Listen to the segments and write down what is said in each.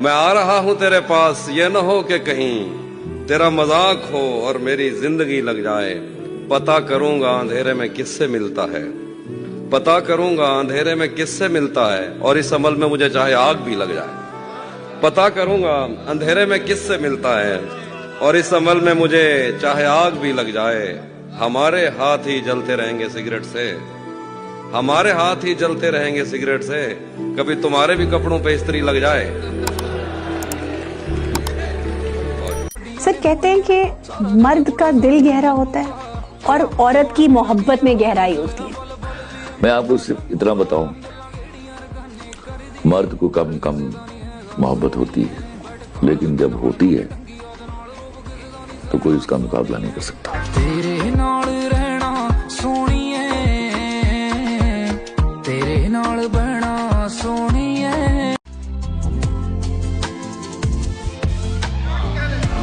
मैं आ रहा हूँ तेरे पास, ये न हो कि कहीं तेरा मजाक हो और मेरी जिंदगी लग जाए। पता करूंगा अंधेरे में किससे मिलता है, पता करूंगा अंधेरे में किससे मिलता है, और इस अमल में मुझे चाहे आग भी लग जाए। पता करूंगा अंधेरे में किससे मिलता है, और इस अमल में मुझे चाहे आग भी लग जाए। हमारे हाथ ही जलते रहेंगे सिगरेट से, हमारे हाथ ही जलते रहेंगे सिगरेट से, कभी तुम्हारे भी कपड़ों पे इस्त्री लग जाए। सर कहते हैं कि मर्द का दिल गहरा होता है और औरत की मोहब्बत में गहराई होती है। मैं आपको सिर्फ इतना बताऊं, मर्द को कम कम मोहब्बत होती है, लेकिन जब होती है तो कोई उसका मुकाबला नहीं कर सकता। तेरे नाल रहना सोनिए, तेरे नाल बहना सोनिए।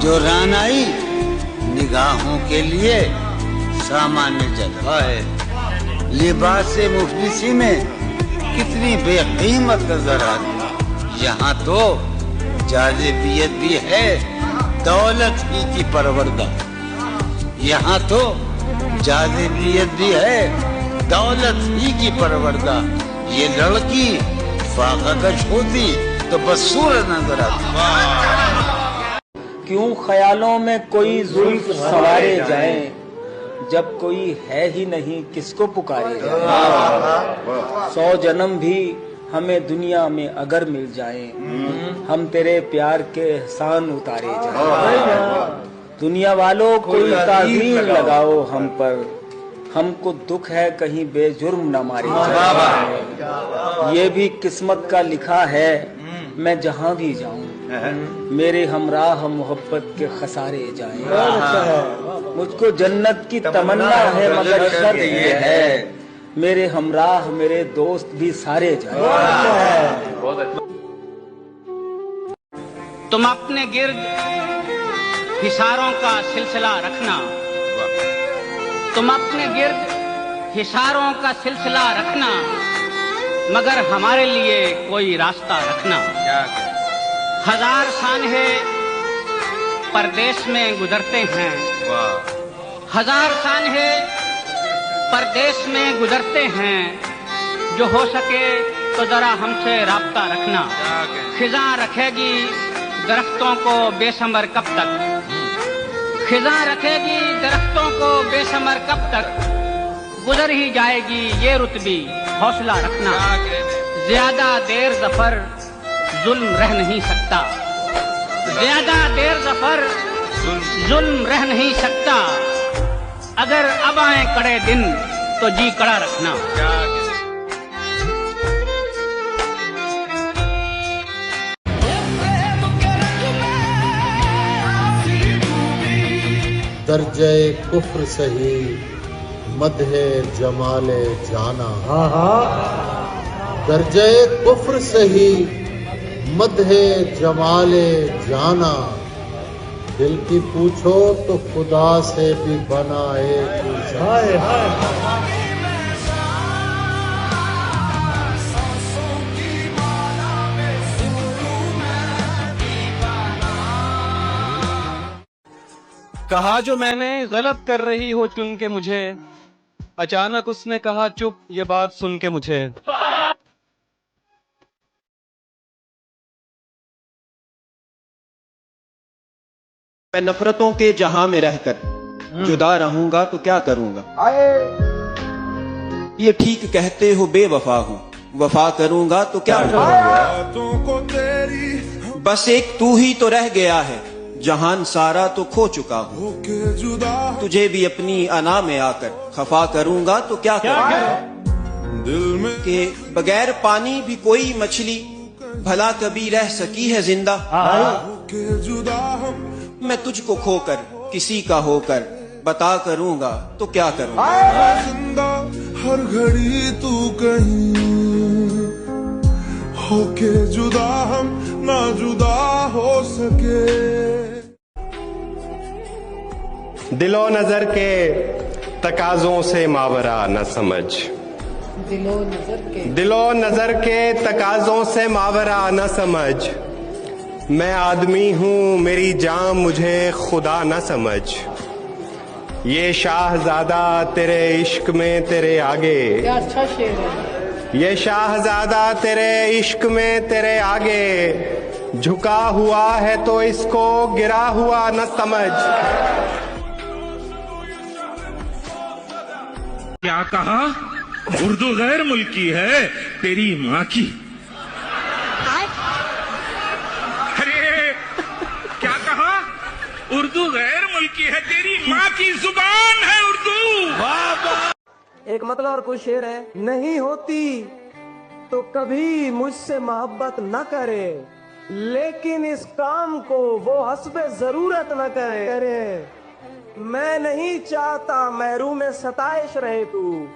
जो रानाई निगाहों के लिए सामान्य जगह है, लिबास मुफलिसी में कितनी बेकीमत नजर आती। यहाँ तो जाज़िबियत भी है, दौलत ही की परवरदा। यहाँ तो जाज़िबियत भी है, दौलत ही की परवरदा। ये लड़की फाकाकश होती तो बदसूरत नजर आती। क्यों ख्यालों में कोई जुल्फ सवारे जाए, जब कोई है ही नहीं किसको पुकारे जाए। 100 जन्म भी हमें दुनिया में अगर मिल जाए, हम तेरे प्यार के एहसान उतारे जाए। दुनिया वालों कोई ताज़ीर लगाओ हम पर, हमको दुख है कहीं बेजुर्म न मारे जाए। ये भी किस्मत का लिखा है, मैं जहाँ भी जाऊँ मेरे हमराह मोहब्बत के खसारे जाएं। मुझको जन्नत की तमन्ना है मगर शर्त ये है, मेरे हमराह मेरे दोस्त भी सारे जाएं। तुम अपने गिर्द हिसारों का सिलसिला रखना, तुम अपने गिर्द हिसारों का सिलसिला रखना, मगर हमारे लिए कोई रास्ता रखना। हजार सानहे परदेश में गुजरते हैं, हजार सानहे परदेश में गुजरते हैं, जो हो सके तो जरा हमसे राब्ता रखना। खिज़ां रखेगी दरख्तों को बेसमर कब तक, खिज़ां रखेगी दरख्तों को बेसमर कब तक, गुजर ही जाएगी ये रुत भी हौसला रखना। ज्यादा देर ज़फ़र जुल्म रह नहीं सकता, ज्यादा देर ज़फ़र जुल्म रह नहीं सकता, अगर अब आए कड़े दिन तो जी कड़ा रखना। दर्जे कुफ्र सही मदहे जमाले जाना, दर्जे कुफ्र सही मदहे जमाले जाना, दिल की पूछो तो खुदा से भी बना एक कहा जो मैंने गलत कर रही हो चुन के मुझे, अचानक उसने कहा चुप ये बात सुन के मुझे। मैं नफरतों के जहां में रहकर जुदा रहूंगा तो क्या करूंगा। ये ठीक कहते हो बेवफा हूं, वफा करूंगा तो क्या करूंगा। बस एक तू ही तो रह गया है, जहान सारा तो खो चुका हूँ। तुझे भी अपनी अना में आकर खफा करूंगा तो क्या करूंगा। के बगैर पानी भी कोई मछली भला कभी रह सकी है जिंदा। मैं तुझको खोकर किसी का होकर बता करूंगा तो क्या करूंगा। हर घड़ी तू कहीं होके जुदा हम ना जुदा हो सके। दिलो नजर के तकाजों से मावरा न समझ, दिलो नजर के तकाजों से मावरा न समझ, मैं आदमी हूँ मेरी जान मुझे खुदा न समझ, ये शाहजादा तेरे इश्क में तेरे आगे, क्या अच्छा शेर है। ये शाहजादा तेरे इश्क में तेरे आगे, झुका हुआ है तो इसको गिरा हुआ न समझ। क्या कहा? उर्दू गैर मुल्की है तेरी माँ की। अरे क्या कहा? उर्दू गैर मुल्की है तेरी माँ की जुबान है उर्दू। एक मतलब और कोई शेर है, नहीं होती तो कभी मुझसे मोहब्बत न करे, लेकिन इस काम को वो हस्बे जरूरत न करे। मैं नहीं चाहता महरूम में सताइश रहे तू,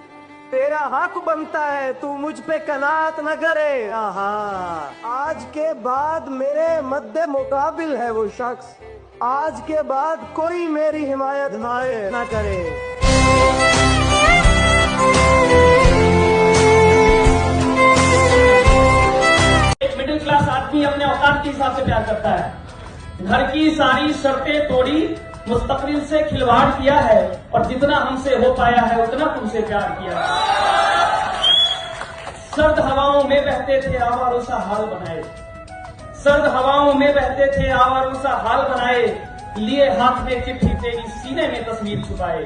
तेरा हक बनता है तू मुझ पे कनात न करे। आहा, आज के बाद मेरे मद्दे मुकाबिल है वो शख्स, आज के बाद कोई मेरी हिमायत न करे। एक मिडिल क्लास आदमी अपने औकात के हिसाब से प्यार करता है। घर की सारी शर्तें तोड़ी, मुस्तकबिल से खिलवाड़ किया है, और जितना हमसे हो पाया है उतना तुमसे प्यार किया है। सर्द हवाओं में बहते थे आवारों सा हाल बनाए, सर्द हवाओं में बहते थे आवारों सा हाल बनाए, लिए हाथ में चिट्ठी तेरी सीने में तस्वीर छुपाए,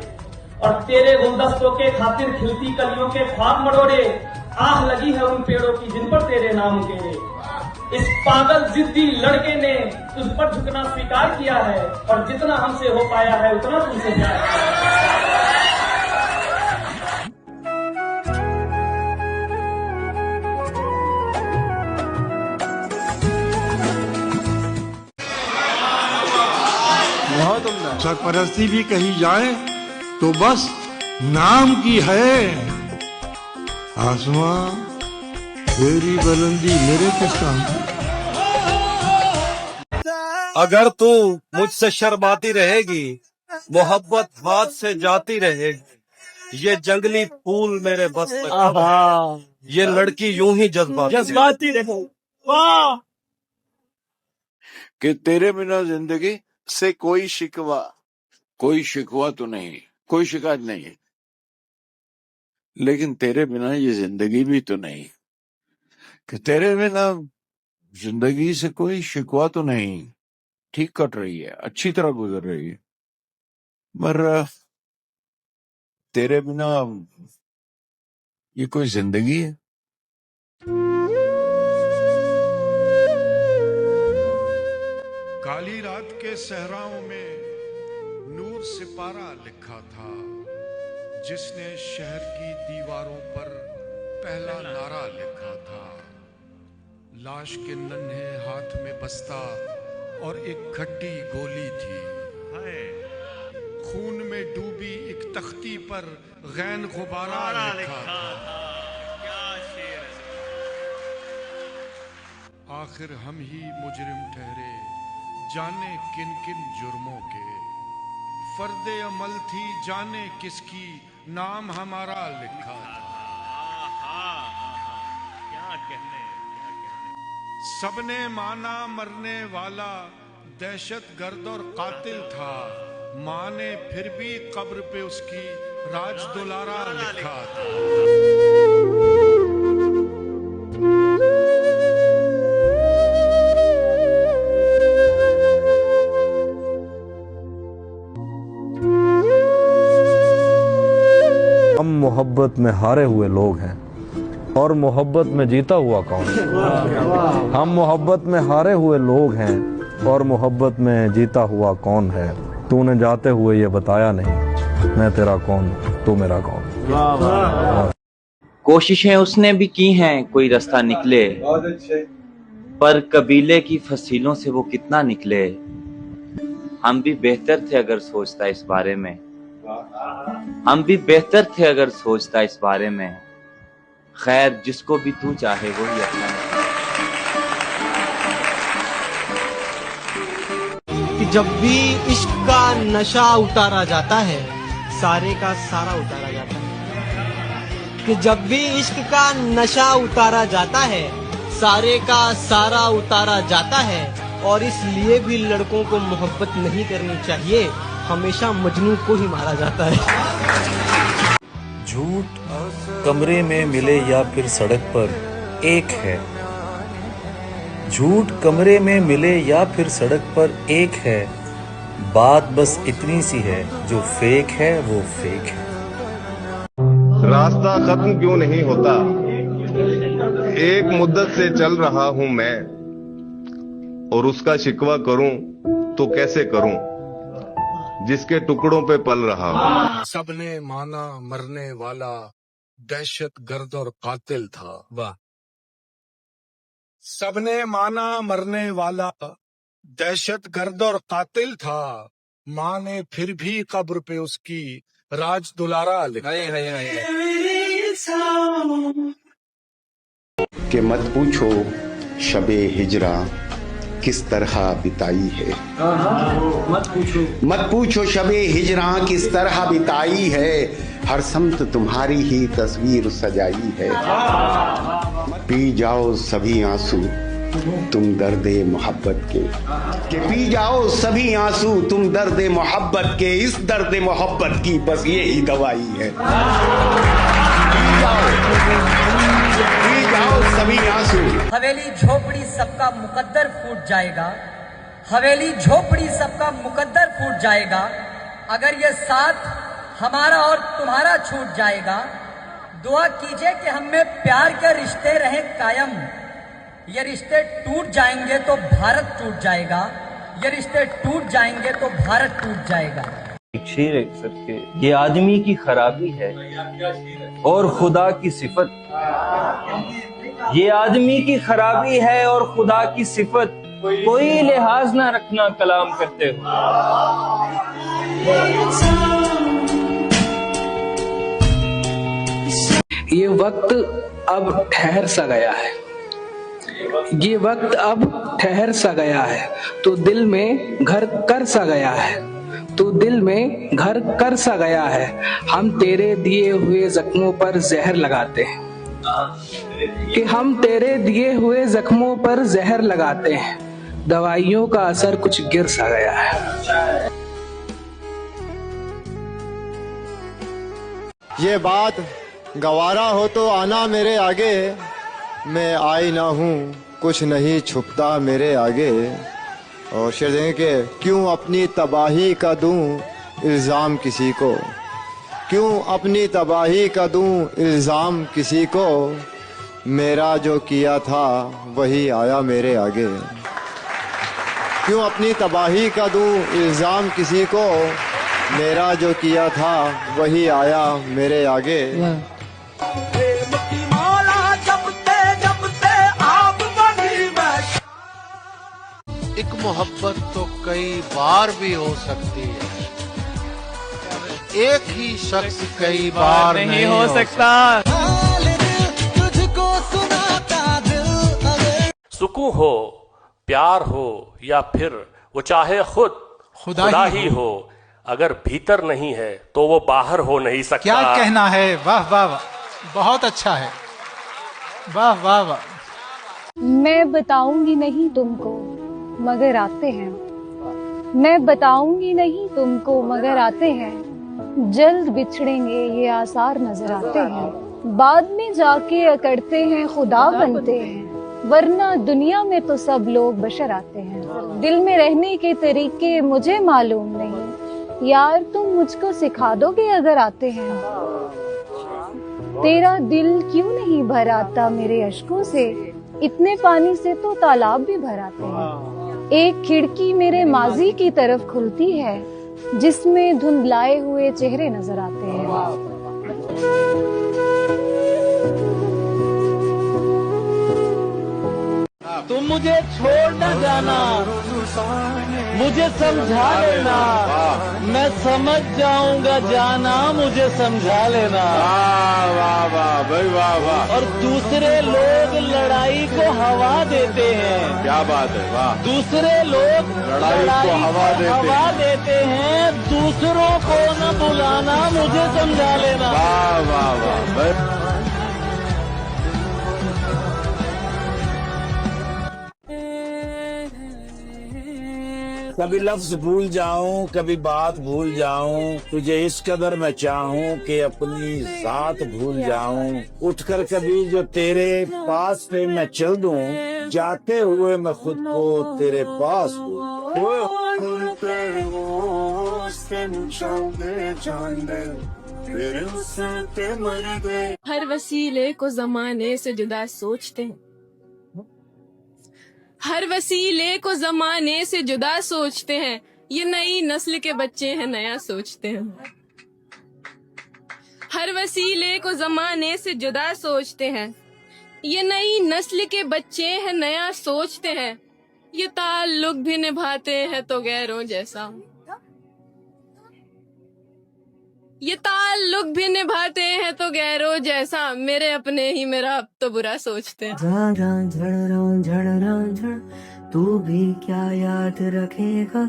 और तेरे गुलदस्तों के खातिर खिलती कलियों के ख्वाब मरोड़े, आह लगी है उन पेड़ों की जिन पर तेरे नाम उकेरे। इस पागल जिद्दी लड़के ने तुझ पर झुकना स्वीकार किया है, और जितना हमसे हो पाया है उतना तुमसे प्यार किया है। सरपरस्ती भी कही जाए तो बस नाम की है, आसमां तेरी बुलंदी मेरे किस काम। अगर तू मुझसे शर्माती रहेगी, मोहब्बत हाथ से जाती रहेगी, ये जंगली फूल मेरे बस में, ये लड़की यूं ही जज्बाती रहे। वाह, कि तेरे बिना जिंदगी से कोई शिकवा तो नहीं, कोई शिकायत नहीं, लेकिन तेरे बिना ये जिंदगी भी तो नहीं, कि तेरे बिना जिंदगी से कोई शिकवा तो नहीं, ठीक कट रही है, अच्छी तरह गुजर रही है, मगर तेरे बिना ये कोई जिंदगी है? काली रात के सहराओं में नूर सिपारा लिखा था, जिसने शहर की दीवारों पर पहला नारा लिखा था। लाश के नन्हे हाथ में बस्ता और एक खट्टी गोली थी, खून में डूबी एक तख्ती पर गैन गुबारा लिखा था। आखिर हम ही मुजरिम ठहरे, जाने किन किन जुर्मों के, फर्दे अमल थी जाने किसकी, नाम हमारा लिखा था। क्या कहने, सबने माना मरने वाला दहशत गर्द और कातिल था, माँ ने फिर भी कब्र पे उसकी राज दुलारा लिखा था। हम मोहब्बत में हारे हुए लोग हैं, और मोहब्बत में जीता हुआ कौन? हम मोहब्बत में हारे हुए लोग हैं, और मोहब्बत में जीता हुआ कौन है? तूने जाते हुए ये बताया नहीं, मैं तेरा कौन, तू मेरा कौन। कोशिशें उसने भी की हैं कोई रास्ता निकले, पर कबीले की फसीलों से वो कितना निकले। हम भी बेहतर थे अगर सोचता इस बारे में, हम भी बेहतर थे अगर सोचता इस बारे में। खैर जिसको भी तू चाहे वो ही अपना कि जब भी इश्क का नशा उतारा जाता है, सारे का सारा उतारा जाता है। कि जब भी इश्क का नशा उतारा जाता है, सारे का सारा उतारा जाता है। और इसलिए भी लड़कों को मोहब्बत नहीं करनी चाहिए, हमेशा मजनू को ही मारा जाता है। झूठ कमरे में मिले या फिर सड़क पर एक है, झूठ कमरे में मिले या फिर सड़क पर एक है, बात बस इतनी सी है, जो फेक है वो फेक है। रास्ता खत्म क्यों नहीं होता, एक मुद्दत से चल रहा हूं मैं, और उसका शिकवा करूं तो कैसे करूं, जिसके टुकड़ों पे पल रहा हूं। सबने माना मरने वाला दहशत गर्द और कातिल था। वाह। सबने माना मरने वाला दहशत गर्द और कातिल था, माँ ने फिर भी कब्र पे उसकी राज दुलारा लिखा। कि मत पूछो शबे हिजरा किस तरह बिताई है, मत पूछो शबे हिजरा किस तरह बिताई है, हर समत तुम्हारी ही तस्वीर सजाई है। पी जाओ सभी आंसू तुम दर्दे मोहब्बत के, कि पी जाओ सभी आंसू तुम दर्दे मोहब्बत के, इस दर्दे मोहब्बत की बस ये ही दवाई है। पी जाओ सभी आंसू। हवेली झोपड़ी सबका मुकद्दर फूट जाएगा, हवेली झोपड़ी सबका मुकद्दर फूट जाएगा, अगर ये साथ हमारा और तुम्हारा छूट जाएगा। दुआ कीजिए कि हम में प्यार के रिश्ते रहें कायम, ये रिश्ते टूट जाएंगे तो भारत टूट जाएगा, ये रिश्ते टूट जाएंगे तो भारत टूट जाएगा। एक शेर है सर के, ये आदमी की खराबी है और खुदा की सिफत, ये आदमी की खराबी है और खुदा की सिफत, कोई लिहाज ना रखना कलाम करते हो। ये वक्त अब ठहर सा गया है, ये वक्त अब ठहर सा गया है, तो दिल में घर कर सा गया है, तो दिल में घर कर सा गया है, हम तेरे दिए हुए जख्मों पर जहर लगाते हैं, कि हम तेरे दिए हुए जख्मों पर जहर लगाते हैं, दवाइयों का असर कुछ गिर सा गया है। ये बात गवारा हो तो आना मेरे आगे, मैं आई ना हूँ कुछ नहीं छुपता मेरे आगे। और शेर देंगे कि क्यों अपनी तबाही का दूं इल्ज़ाम किसी को, क्यों अपनी तबाही का दूं इल्ज़ाम किसी को, मेरा जो किया था वही आया मेरे आगे। क्यों अपनी तबाही का दूं इल्ज़ाम किसी को, मेरा जो किया था वही आया मेरे आगे। एक मोहब्बत तो कई बार भी हो सकती है, एक ही शख्स कई बार नहीं हो सकता। सुकून हो, प्यार हो या फिर वो चाहे खुद खुदा ही हो, अगर भीतर नहीं है तो वो बाहर हो नहीं सकता। क्या कहना है, वाह वाह वाह, बहुत अच्छा है, वाह वाह वाह। मैं बताऊंगी नहीं तुमको मगर आते हैं, मैं बताऊंगी नहीं तुमको मगर आते हैं, जल्द बिछड़ेंगे ये आसार नजर आते हैं, बाद में जाके अकड़ते हैं खुदा बनते हैं, वरना दुनिया में तो सब लोग बशर आते हैं। दिल में रहने के तरीके मुझे मालूम नहीं, यार तुम मुझको सिखा दोगे अगर आते हैं। तेरा दिल क्यों नहीं भर आता मेरे अश्कों से, इतने पानी से तो तालाब भी भर आते हैं। एक खिड़की मेरे माजी की तरफ खुलती है, जिसमें धुंधलाए हुए चेहरे नजर आते हैं। तुम मुझे छोड़ न जाना, मुझे समझा लेना, मैं समझ जाऊंगा जाना, मुझे समझा लेना। वाह वाह भाई वाह वाह। और दूसरे लोग लड़ाई को हवा देते हैं। क्या बात है, वाह। दूसरे लोग लड़ाई को हवा देते हैं, दूसरों को न बुलाना, मुझे समझा लेना। वाह वाह वाह। कभी लफ्ज भूल जाऊं, कभी बात भूल जाऊं, तुझे इस कदर मैं चाहूं कि अपनी जात भूल जाऊं। उठकर कभी जो तेरे पास पे मैं चल दूं, जाते हुए मैं खुद को तेरे पास हर वसीले को जमाने से जुदा सोचते हैं, हर वसीले को जमाने से जुदा सोचते हैं। ये नई नस्ल के बच्चे हैं, नया सोचते हैं। हर वसीले को जमाने से जुदा सोचते हैं। ये नई नस्ल के बच्चे हैं, नया सोचते हैं। ये ताल्लुक भी निभाते हैं तो गैरों जैसा, ये ताल्लुक भी निभाते हैं तो गैरों जैसा। मेरे अपने ही मेरा अब तो बुरा सोचते हैं। तू भी क्या याद रखेगा,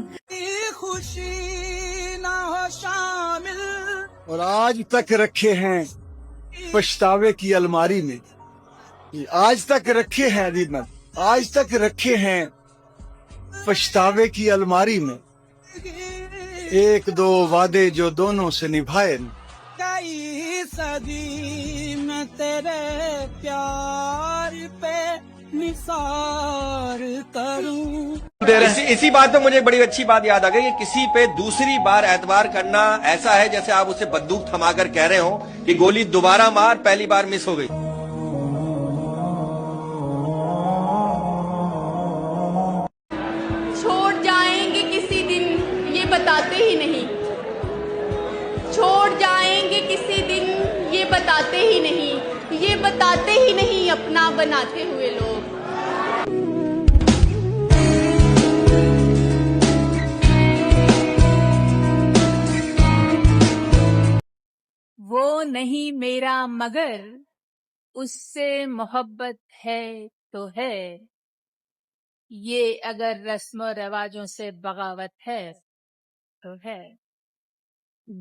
खुशी ना हो शामिल। और आज तक रखे हैं पछतावे की अलमारी में, आज तक रखे हैं दीमन, आज तक रखे हैं पछतावे की अलमारी में। एक दो वादे जो दोनों से निभाए, कई सदी में तेरे प्यार पे निसार करूं। इसी बात पे मुझे बड़ी अच्छी बात याद आ गई कि किसी पे दूसरी बार एतबार करना ऐसा है जैसे आप उसे बंदूक थमाकर कह रहे हो कि गोली दोबारा मार, पहली बार मिस हो गई। छोड़ जाएंगे किसी दिन ये बताते ही नहीं, छोड़ जाएंगे किसी दिन ये बताते ही नहीं, ये बताते ही नहीं अपना बनाते हुए लोग। वो नहीं मेरा मगर उससे मोहब्बत है तो है, ये अगर रस्म रवाजों से बगावत है तो है।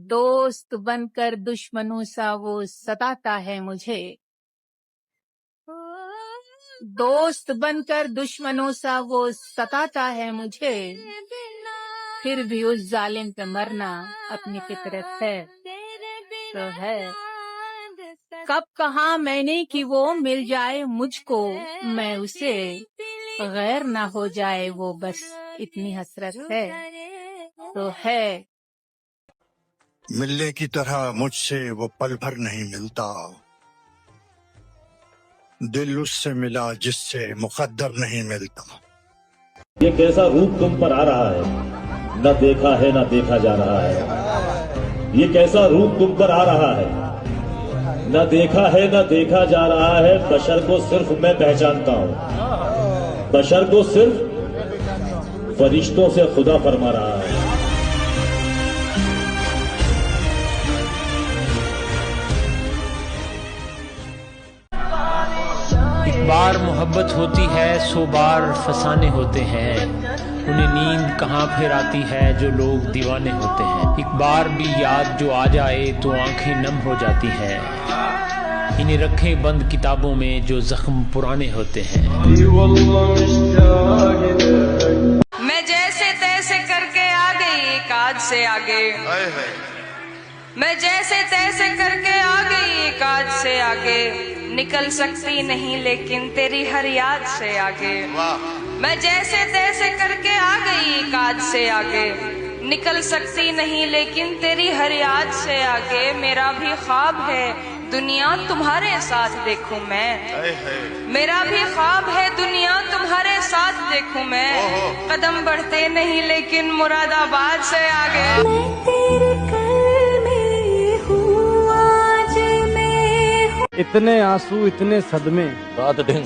दोस्त बनकर दुश्मनों सा वो सताता है मुझे, दोस्त बनकर दुश्मनों सा वो सताता है मुझे। फिर भी उस जालिम पे मरना अपनी फितरत है तो है। कब कहा मैंने कि वो मिल जाए मुझको, मैं उसे गैर ना हो जाए वो, बस इतनी हसरत है तो है। मिलने की तरह मुझसे वो पल भर नहीं मिलता, दिल उससे मिला जिससे मुकद्दर नहीं मिलता। ये कैसा रूप तुम पर आ रहा है, न देखा है न देखा जा रहा है। ये कैसा रूप तुम पर आ रहा है, न देखा है न देखा जा रहा है। बशर को सिर्फ मैं पहचानता हूँ, बशर को सिर्फ फरिश्तों से खुदा फरमा रहा है। एक बार मोहब्बत होती है, 100 बार फसाने होते हैं। उन्हें नींद कहाँ फिर आती है जो लोग दीवाने होते हैं। एक बार भी याद जो आ जाए तो आंखें नम हो जाती हैं। इन्हें रखें बंद किताबों में जो जख्म पुराने होते हैं। मैं जैसे तैसे करके आ गई एक आज से आगे, मैं जैसे तैसे करके आ गई एक आज से आगे। निकल सकती नहीं लेकिन तेरी हर याद से आगे। मैं जैसे तैसे करके आ गई एक आज से आगे, निकल सकती नहीं लेकिन तेरी हर याद से आगे। मेरा भी ख्वाब है दुनिया तुम्हारे साथ देखूं मैं, मेरा भी ख्वाब है दुनिया तुम्हारे साथ देखूं मैं। कदम बढ़ते नहीं लेकिन मुरादाबाद से आगे। इतने आंसू, इतने सदमे,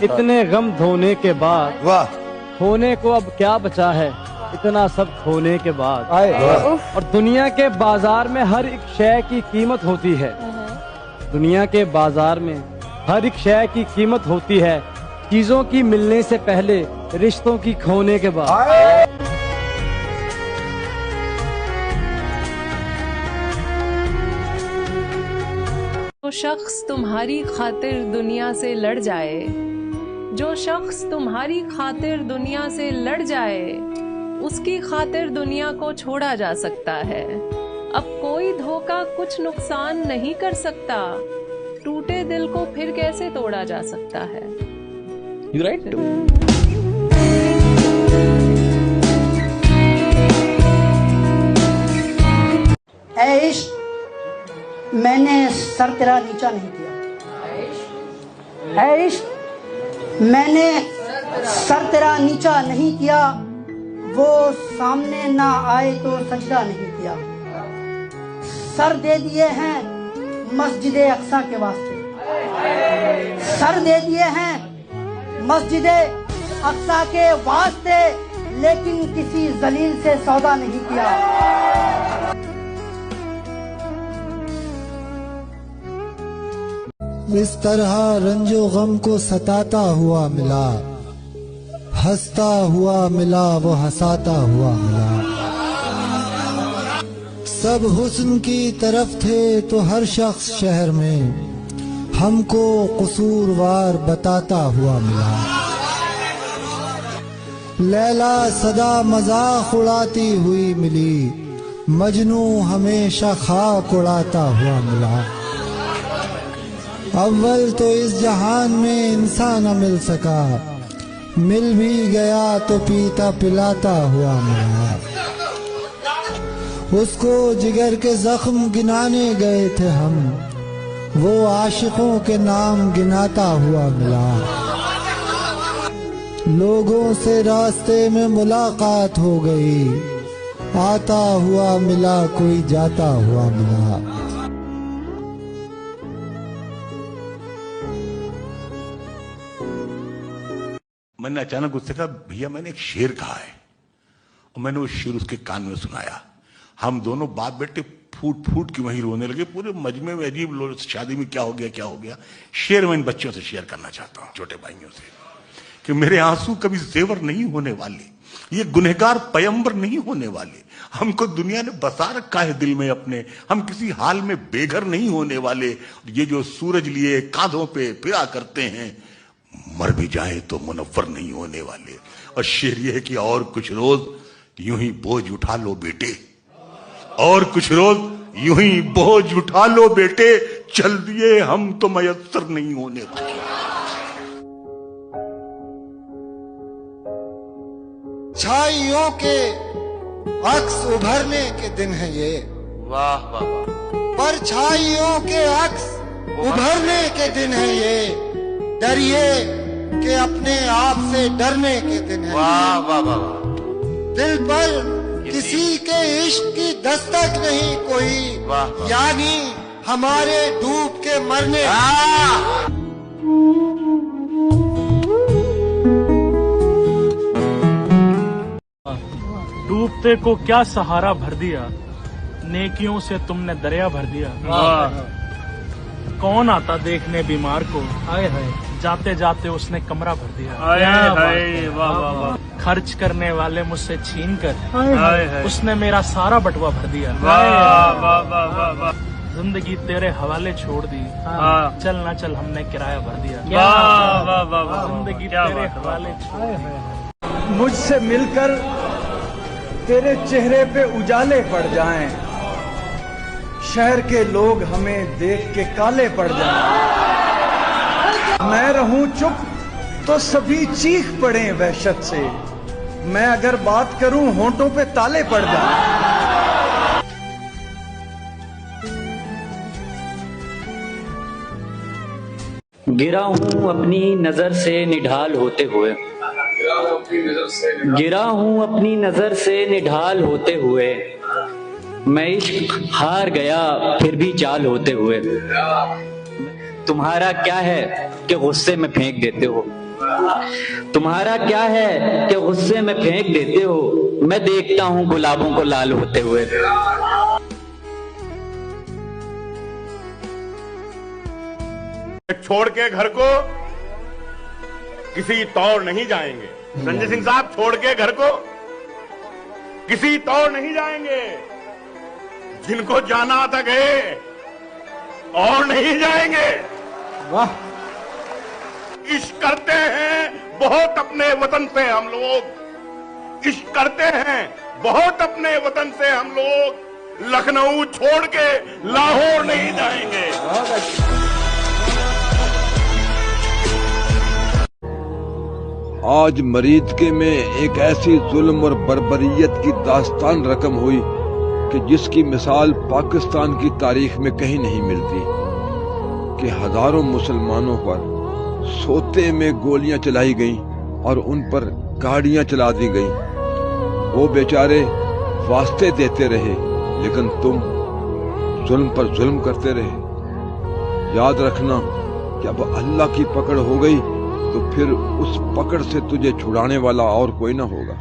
इतने गम धोने के बाद, वाह, होने को अब क्या बचा है इतना सब खोने के बाद। और दुनिया के बाजार में हर एक शय की कीमत होती है, दुनिया के बाजार में हर एक शय की कीमत होती है। चीजों की मिलने से पहले, रिश्तों की खोने के बाद। जो शख्स तुम्हारी खातिर दुनिया से लड़ जाए, जो शख्स तुम्हारी खातिर दुनिया से लड़ जाए, उसकी खातिर दुनिया को छोड़ा जा सकता है। अब कोई धोखा कुछ नुकसान नहीं कर सकता, टूटे दिल को फिर कैसे तोड़ा जा सकता है। You're right. ऐ इश्क, मैंने सर तेरा नीचा नहीं किया। ऐ इश्क, मैंने सर तेरा नीचा नहीं किया, वो सामने ना आए तो सजदा नहीं किया। सर दे दिए हैं मस्जिद अक्सा के वास्ते, सर दे दिए हैं मस्जिद अक्सा के वास्ते, लेकिन किसी जलील से सौदा नहीं किया। इस तरह रंजो गम को सताता हुआ मिला, हंसता हुआ मिला वो हंसाता हुआ मिला। सब हुस्न की तरफ थे तो हर शख्स शहर में हमको कसूरवार बताता हुआ मिला। लैला सदा मजाक उड़ाती हुई मिली, मजनू हमेशा खाक उड़ाता हुआ मिला। अव्वल तो इस जहान में इंसान न मिल सका, मिल भी गया तो पीता पिलाता हुआ मिला। उसको जिगर के जख्म गिनाने गए थे हम, वो आशिकों के नाम गिनाता हुआ मिला। लोगों से रास्ते में मुलाकात हो गई, आता हुआ मिला कोई जाता हुआ मिला। मैंने अचानक उससे कहा, भैया मैंने एक शेर कहा है, और मैंने वो शेर उसके कान में सुनाया। हम दोनों बाप बेटे फूट फूट के वहीं रोने लगे। पूरे मजमे में अजीब लोग, शादी में क्या हो गया क्या हो गया। शेर मैं इन बच्चों से शेयर करना चाहता हूँ, छोटे भाइयों से, कि मेरे आंसू कभी जेवर नहीं होने वाले, ये गुनहगार पयंबर नहीं होने वाले। हमको दुनिया ने बसा रखा है दिल में अपने, हम किसी हाल में बेघर नहीं होने वाले। ये जो सूरज लिए कांधों पे फिरा करते हैं, मर भी जाए तो मुनव्वर नहीं होने वाले। और शेर ये है कि और कुछ रोज यूं ही बोझ उठा लो बेटे, और कुछ रोज यूं ही बोझ उठा लो बेटे, चल दिए हम तो मयस्सर नहीं होने वाले। छाइयों के अक्स उभरने के दिन है ये, वाह वाह वाह। परछाइयों के अक्स उभरने के दिन है ये, डरिए कि अपने आप से डरने के दिन है। वाह वाह वाह। दिल पर किसी के इश्क की दस्तक नहीं कोई, यानी हमारे डूब के मरने। डूबते को क्या सहारा भर दिया, नेकियों से तुमने दरिया भर दिया। कौन आता देखने बीमार को, हाय हाय जाते जाते उसने कमरा भर दिया। वाह वाह वाह। खर्च करने वाले मुझसे छीन कर उसने मेरा सारा बटुआ भर दिया। वाह वाह वाह वाह। जिंदगी तेरे हवाले छोड़ दी, चल ना चल हमने किराया भर दिया। वाह वाह वाह। जिंदगी तेरे हवाले छोड़। मुझसे मिलकर तेरे चेहरे पे उजाले पड़ जाएं, शहर के लोग हमें देख के काले पड़ जाएं। मैं रहूं चुप तो सभी चीख पड़े वहशत से, मैं अगर बात करूं होंठों पे ताले पड़ जाएं। गिरा हूं अपनी नजर से निढाल होते हुए, गिरा हूं अपनी नजर से निढाल होते हुए, मैं इश्क हार गया फिर भी चाल होते हुए। तुम्हारा क्या है कि गुस्से में फेंक देते हो, तुम्हारा क्या है कि गुस्से में फेंक देते हो, मैं देखता हूं गुलाबों को लाल होते हुए। छोड़ के घर को किसी तौर नहीं जाएंगे। संजय सिंह साहब, छोड़ के घर को किसी तौर नहीं जाएंगे। जिनको जाना था गए और नहीं जाएंगे। वाह। इश्क करते हैं बहुत अपने वतन पे हम लोग, इश्क करते हैं बहुत अपने वतन से हम लोग लखनऊ छोड़ के लाहौर नहीं जाएंगे। आज मरीदके में एक ऐसी जुल्म और बर्बरियत की दास्तान रकम हुई कि जिसकी मिसाल पाकिस्तान की तारीख में कहीं नहीं मिलती कि हजारों मुसलमानों पर सोते में गोलियां चलाई गईं और उन पर गाड़ियां चला दी गईं। वो बेचारे वास्ते देते रहे लेकिन तुम जुल्म पर जुल्म करते रहे। याद रखना कि अब अल्लाह की पकड़ हो गई तो फिर उस पकड़ से तुझे छुड़ाने वाला और कोई ना होगा।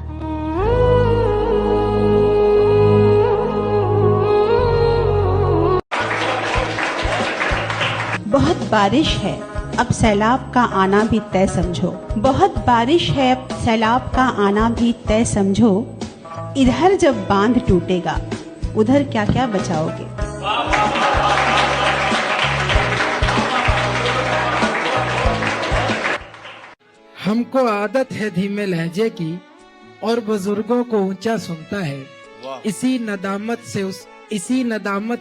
बहुत बारिश है अब सैलाब का आना भी तय समझो। बहुत बारिश है अब सैलाब का आना भी तय समझो। इधर जब बांध टूटेगा उधर क्या क्या बचाओगे। हमको आदत है धीमे लहजे की और बुजुर्गों को ऊंचा सुनता है। इसी नदामत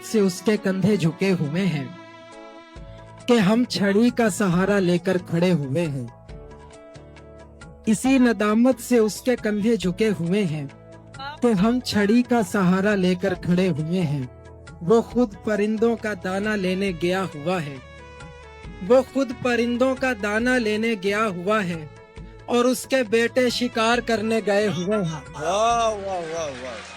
से उसके कंधे झुके हुए हैं कि हम छड़ी का सहारा लेकर खड़े हुए हैं। इसी नदामत से उसके कंधे झुके हुए हैं कि हम छड़ी का सहारा लेकर खड़े हुए हैं। वो खुद परिंदों का दाना लेने गया हुआ है। वो खुद परिंदों का दाना लेने गया हुआ है और उसके बेटे शिकार करने गए हुए हैं। वाह वाह वाह वाह।